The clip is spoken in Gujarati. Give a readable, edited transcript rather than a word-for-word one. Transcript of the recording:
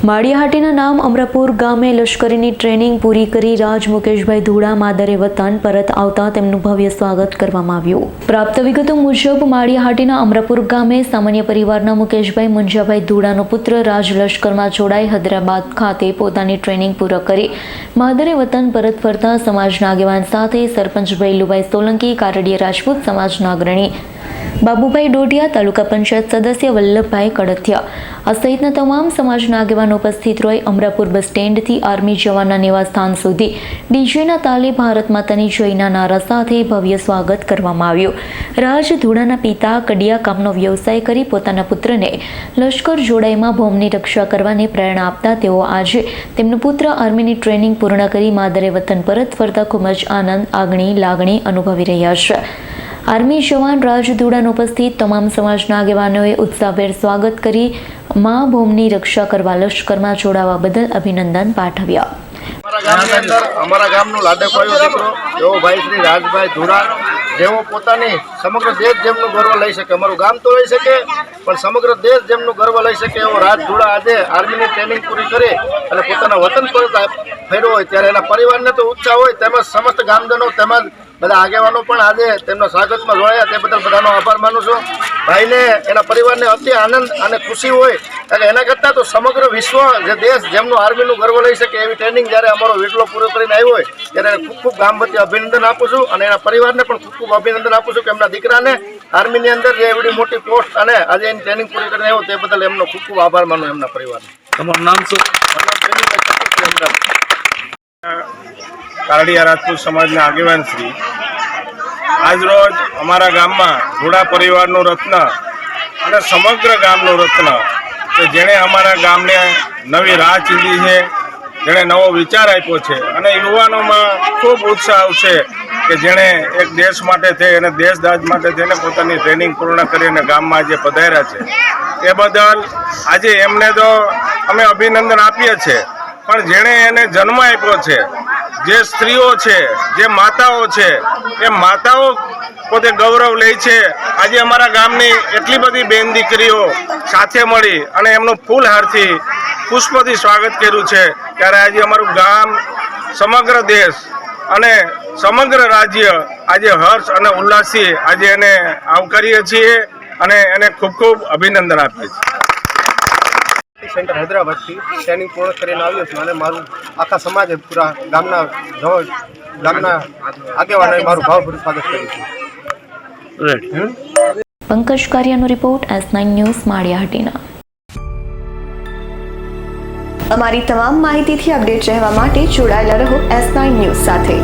માળિયાહાટીના નામ અમરાપુર ગામે લશ્કરીની ટ્રેનિંગ પૂરી કરી રાજ મુકેશભાઈ ધુડા માદરે વતન પરત આવતા તેમનું ભવ્ય સ્વાગત કરવામાં આવ્યું। પ્રાપ્ત વિગતો મુજબ માળિયાહાટીના અમરાપુર ગામે સામાન્ય પરિવારના મુકેશભાઈ મુંજાભાઈ ધુડાનો પુત્ર રાજ લશ્કરમાં જોડાઈ હૈદરાબાદ ખાતે પોતાની ટ્રેનિંગ પૂર્ણ કરી માદરે વતન પરત ફરતા સમાજના આગેવાન સાથે સરપંચ ભૈલુભાઈ સોલંકી, કારડીયા રાજપૂત સમાજના અગ્રણી બાબુભાઈ ડોડિયા, તાલુકા પંચાયત સદસ્ય વલ્લભભાઈ કડથિયા આ સહિતના તમામ સમાજના આગેવાનો ઉપસ્થિત રહી અમરાપુર બસ સ્ટેન્ડથી આર્મી જવાનના નિવાસસ્થાન સુધી ડીજેના તાલે ભારત માતાની જયના નારા સાથે ભવ્ય સ્વાગત કરવામાં આવ્યું। રાજ ધુડાના પિતા કડિયા કામનો વ્યવસાય કરી પોતાના પુત્રને લશ્કર જોડાઈમાં બોમ્બની રક્ષા કરવાની પ્રેરણા આપતા તેઓ આજે તેમનો પુત્ર આર્મીની ટ્રેનિંગ પૂર્ણ કરી માદરે વતન પરત ફરતા ખૂબ જ આનંદ, લાગણી અનુભવી રહ્યા છે। આર્મી જવાન રાજ ધુડાના ઉપસ્થિત તમામ સમાજના આગેવાનોએ ઉત્સાહભેર સ્વાગત કરી મા ભૂમિની રક્ષા કરવા લશ્કરમાં જોડાવા બદલ અભિનંદન પાઠવ્યા। અમારા ગામનો લાડકવાયો દીકરો એવો ભાઈ શ્રી રાજભાઈ ધુડા જેવો પોતાની સમગ્ર દેશ જેમનું ગર્વ લઈ શકે, અમારું ગામ તો લઈ શકે પણ સમગ્ર દેશ જેમનું ગર્વ લઈ શકે એવો રાજ ધુડા આજે આર્મીની ટ્રેનિંગ પૂરી કરી અને પોતાના વતન પરત ફેર્યો હોય ત્યારે એના પરિવારને તો ઉત્સાહ હોય, તેમજ સમસ્ત ગામજનો તેમજ બધા આગેવાનો પણ આજે તેમના સ્વાગતમાં જોડાયા તે બદલ બધાનો આભાર માનું છું। ભાઈને એના પરિવારને અતિ આનંદ અને ખુશી હોય એટલે એના કરતાં તો સમગ્ર વિશ્વ જે દેશ જેમનું આર્મીનું ગર્વ લઈ શકે એવી ટ્રેનિંગ જ્યારે અમારો વીટલો પૂરો કરીને આવ્યો હોય ત્યારે ખૂબ ખૂબ ગામ વચ્ચે અભિનંદન આપું છું અને એના પરિવારને પણ ખૂબ ખૂબ અભિનંદન આપું છું કે એમના દીકરાને આર્મીની અંદર જે એવડી મોટી પોસ્ટ અને આજે એની ટ્રેનિંગ પૂરી કરીને આવ્યો તે બદલ એમનો ખૂબ ખૂબ આભાર માનું એમના પરિવારને। તમારું નામ શું? કારડીયા રાજપૂત સમાજના આગેવાન શ્રી આજ રોજ અમારા ગામમાં ધુડા પરિવારનું રત્ન અને સમગ્ર ગામનું રત્ન કે જેણે અમારા ગામને નવી રાહ ચીંધી છે, જેણે નવો વિચાર આપ્યો છે અને યુવાનોમાં ખૂબ ઉત્સાહ છે કે જેણે એક દેશ માટે થઈ અને દેશદાજ માટે થઈને પોતાની ટ્રેનિંગ પૂર્ણ કરી અને ગામમાં આજે પધાર્યા છે એ બદલ આજે એમને તો અમે અભિનંદન આપીએ છીએ, પણ જેણે એને જન્મ આપ્યો છે, જે સ્ત્રીઓ છે, જે માતાઓ છે, એ માતાઓ પોતે ગૌરવ લે છે। આજે અમારા ગામની એટલી બધી બેન દીકરીઓ સાથે મળી અને એમનું ફૂલહારથી પુષ્પથી સ્વાગત કર્યું છે ત્યારે આજે અમારું ગામ, સમગ્ર દેશ અને સમગ્ર રાજ્ય આજે હર્ષ અને ઉલ્લાસથી આજે એને આવકારીએ છીએ અને એને ખૂબ ખૂબ અભિનંદન આપીએ છીએ। સેન્ટર હૈદરાબાદથી ટ્રેનિંગ પૂર્ણ કરીને આવ્યો છું અને મારું આખા સમાજે પૂરા ગામના આગેવાનોએ મારું ભાવભર્યું સ્વાગત કર્યું છે। પંકજ કારિયાનો રિપોર્ટ, S9 ન્યૂઝ, માળિયાહાટીના। અમારી તમામ માહિતીથી અપડેટ રહેવા માટે જોડાયેલા રહો S9 ન્યૂઝ સાથે।